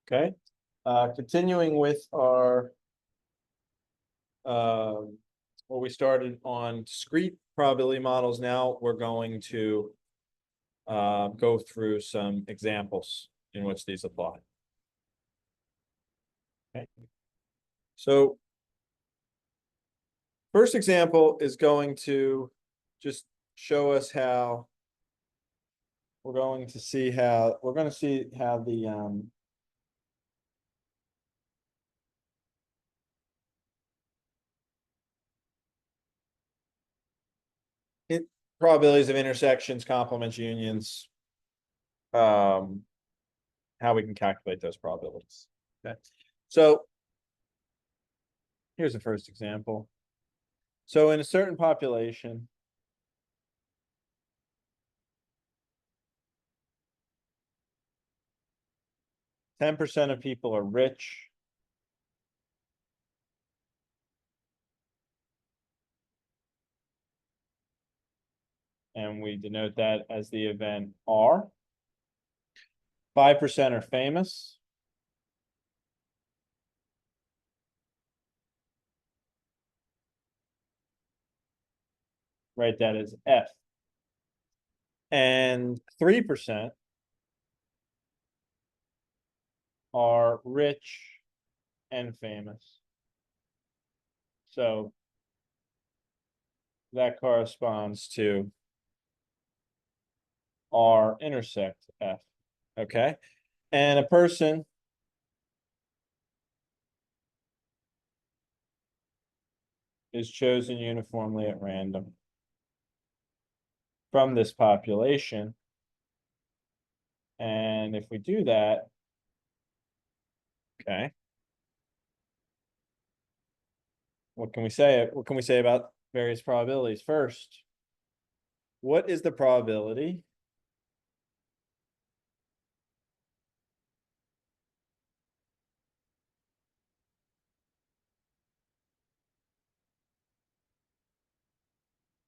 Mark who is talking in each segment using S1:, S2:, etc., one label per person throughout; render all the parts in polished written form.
S1: Okay, continuing with our what we started on discrete probability models. Now we're going to go through some examples in which these apply. Okay, so first example is going to just show us how we're going to see how the probabilities of intersections, complements, unions, how we can calculate those probabilities. Okay, so here's the first example. So in a certain population, 10% of people are rich. And we denote that as the event R. 5% are famous. Write that as F. And 3% are rich and famous. So that corresponds to R intersect F. Okay. And a person is chosen uniformly at random from this population. And if we do that, okay, what can we say? What can we say about various probabilities? First, what is the probability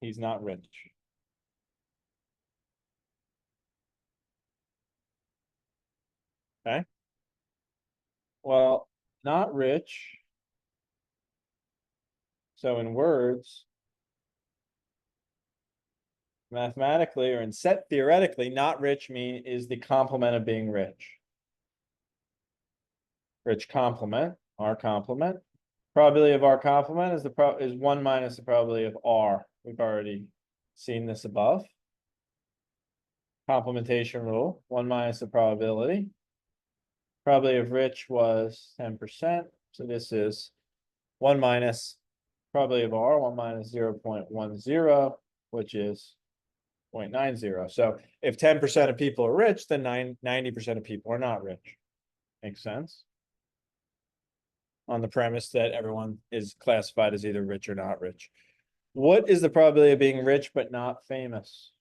S1: he's not rich? Okay. Well, not rich. So in words, mathematically or in set theoretically, not rich is the complement of being rich. Rich complement, R complement. Probability of R complement is 1 minus the probability of R. We've already seen this above. Complementation rule, 1 minus the probability. Probability of rich was 10%. So this is 1 minus probability of R, 1 minus 0.10, which is 0.90. So if 10% of people are rich, then 90% of people are not rich. Makes sense? On the premise that everyone is classified as either rich or not rich. What is the probability of being rich but not famous?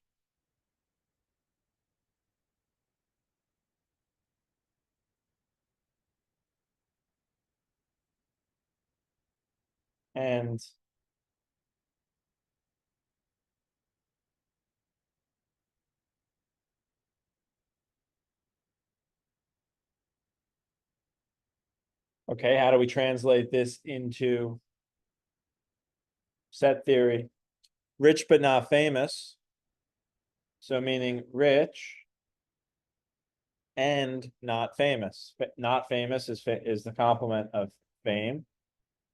S1: And okay, how do we translate this into set theory? Rich but not famous. So meaning rich and not famous. Not famous is the complement of fame,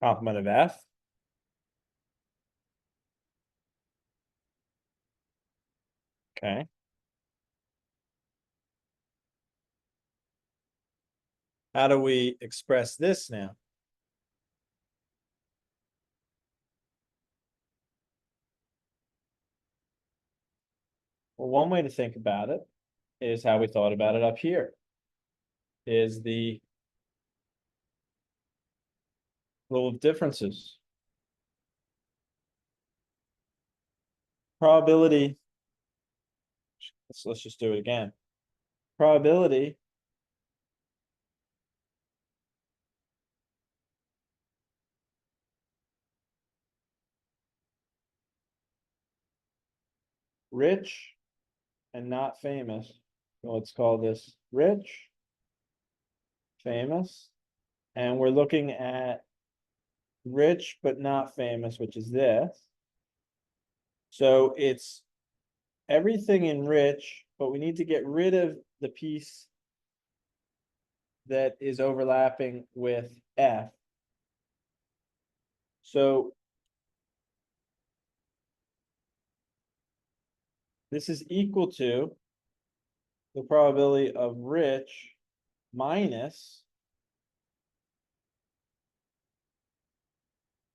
S1: complement of F. Okay. How do we express this now? Well, one way to think about it is how we thought about it up here. Is the rule of differences. Probability. Let's just do it again. Probability rich and not famous. So let's call this rich famous. And we're looking at rich but not famous, which is this. So it's everything in rich, but we need to get rid of the piece that is overlapping with F. So this is equal to the probability of rich minus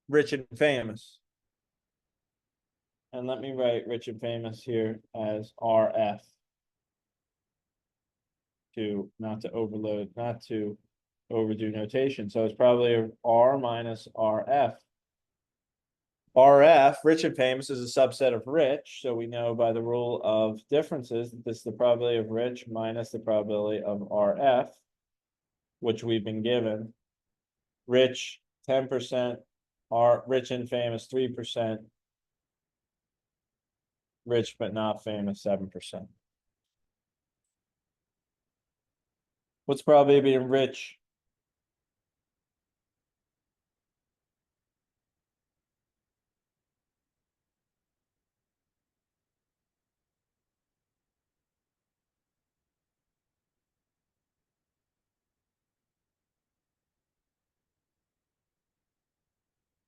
S1: rich and famous. And let me write rich and famous here as RF to not to overload, not to overdo notation. So it's probably R minus RF. RF, rich and famous, is a subset of rich. So we know by the rule of differences that this is the probability of rich minus the probability of RF, which we've been given. Rich, 10%, R rich and famous, 3%. Rich but not famous, 7%. What's probably being rich?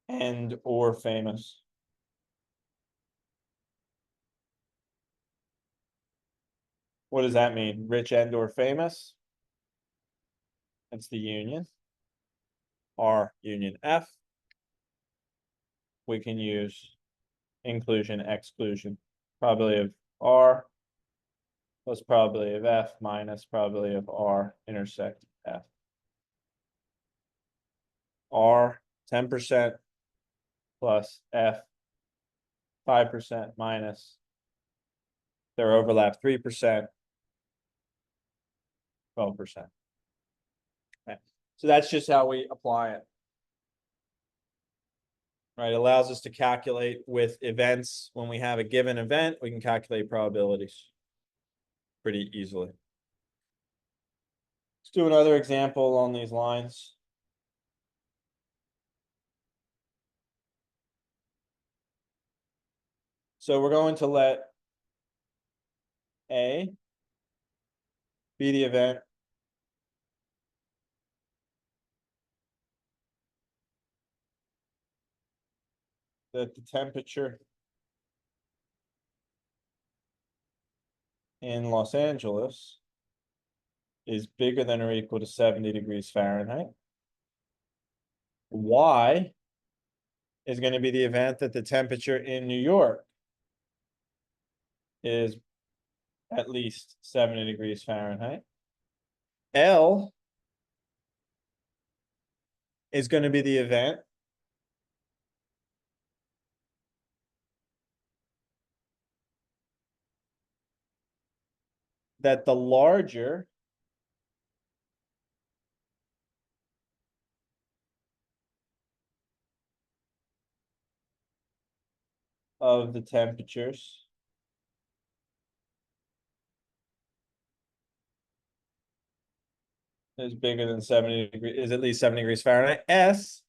S1: And or famous. What does that mean? Rich and or famous? That's the union. R union F. We can use inclusion, exclusion. Probability of R plus probability of F minus probability of R intersect F. R 10% plus F 5% minus their overlap 3%, 12%. Okay. So that's just how we apply it. Right, it allows us to calculate with events. When we have a given event, we can calculate probabilities pretty easily. Let's do another example along these lines. So we're going to let A be the event that the temperature in Los Angeles is bigger than or equal to 70 degrees Fahrenheit. Y is going to be the event that the temperature in New York is at least 70 degrees Fahrenheit. L is going to be the event that the larger of the temperatures is bigger than 70 degrees, is at least 70 degrees Fahrenheit. S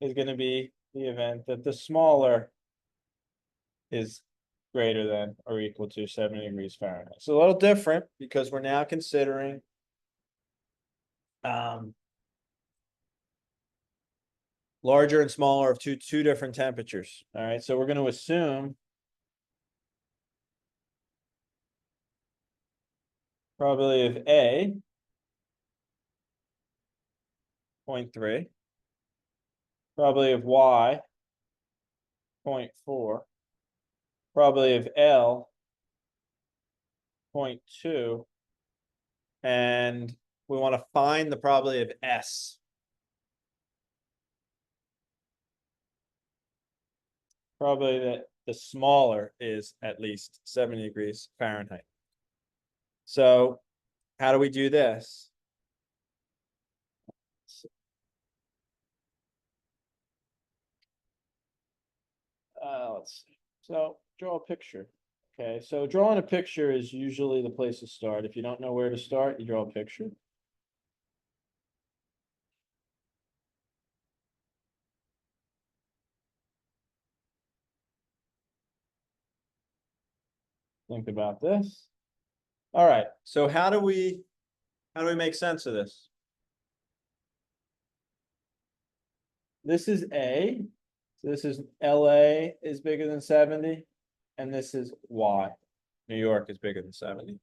S1: is going to be the event that the smaller is greater than or equal to 70 degrees Fahrenheit. So a little different because we're now considering larger and smaller of two different temperatures. All right, so we're going to assume probability of A 0.3, probability of Y 0.4, probability of L 0.2, and we want to find the probability of S. Probably that the smaller is at least 70 degrees Fahrenheit. So how do we do this? Let's see. So draw a picture. Okay, so drawing a picture is usually the place to start. If you don't know where to start, you draw a picture. Think about this. All right, so how do we make sense of this? This is A, so this is LA is bigger than 70, and this is Y. New York is bigger than 70.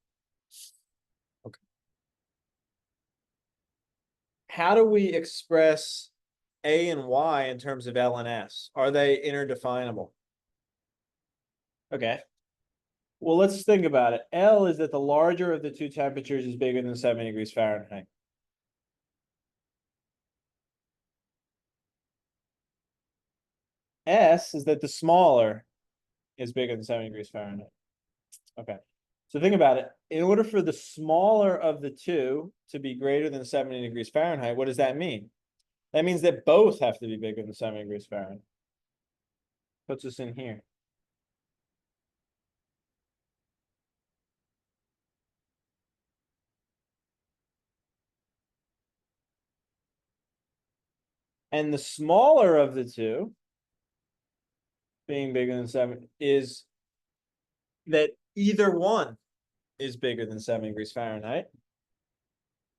S1: Okay. How do we express A and Y in terms of L and S? Are they interdefinable? Okay. Well, let's think about it. L is that the larger of the two temperatures is bigger than 70 degrees Fahrenheit. S is that the smaller is bigger than 70 degrees Fahrenheit. Okay. So think about it. In order for the smaller of the two to be greater than 70 degrees Fahrenheit, what does that mean? That means that both have to be bigger than 70 degrees Fahrenheit. Puts us in here. And the smaller of the two, being bigger than 7, is that either one is bigger than 70 degrees Fahrenheit.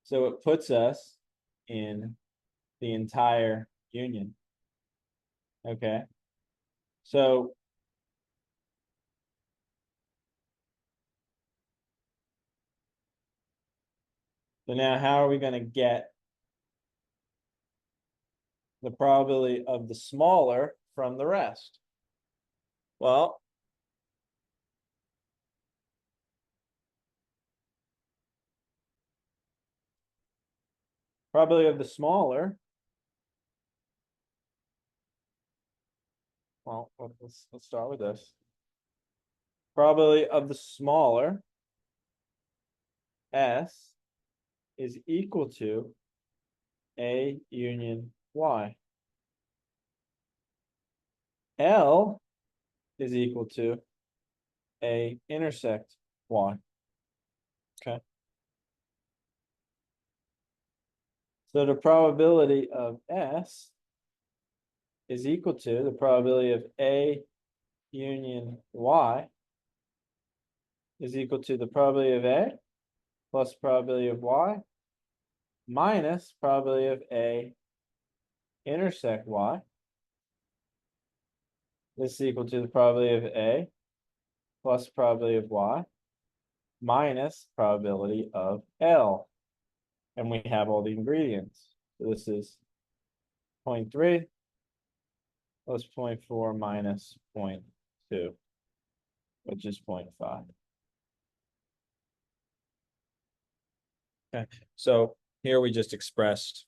S1: So it puts us in the entire union. Okay. So now how are we going to get the probability of the smaller from the rest? Well, probability of the smaller. Well, let's start with this. Probability of the smaller S is equal to A union Y. L is equal to A intersect Y. Okay. So the probability of S is equal to the probability of A union Y is equal to the probability of A plus probability of Y minus probability of A intersect Y. This is equal to the probability of A plus probability of Y minus probability of L. And we have all the ingredients. So this is 0.3 plus 0.4 minus 0.2, which is 0.5. Okay, so here we just expressed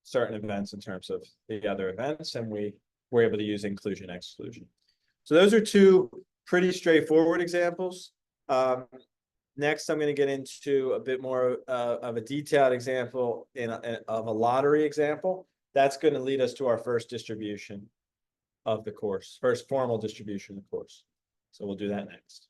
S1: certain events in terms of the other events, and we were able to use inclusion exclusion. So those are two pretty straightforward examples. Next, I'm going to get into a bit more of a detailed example of a lottery example. That's going to lead us to our first distribution of the course, first formal distribution of the course. So we'll do that next.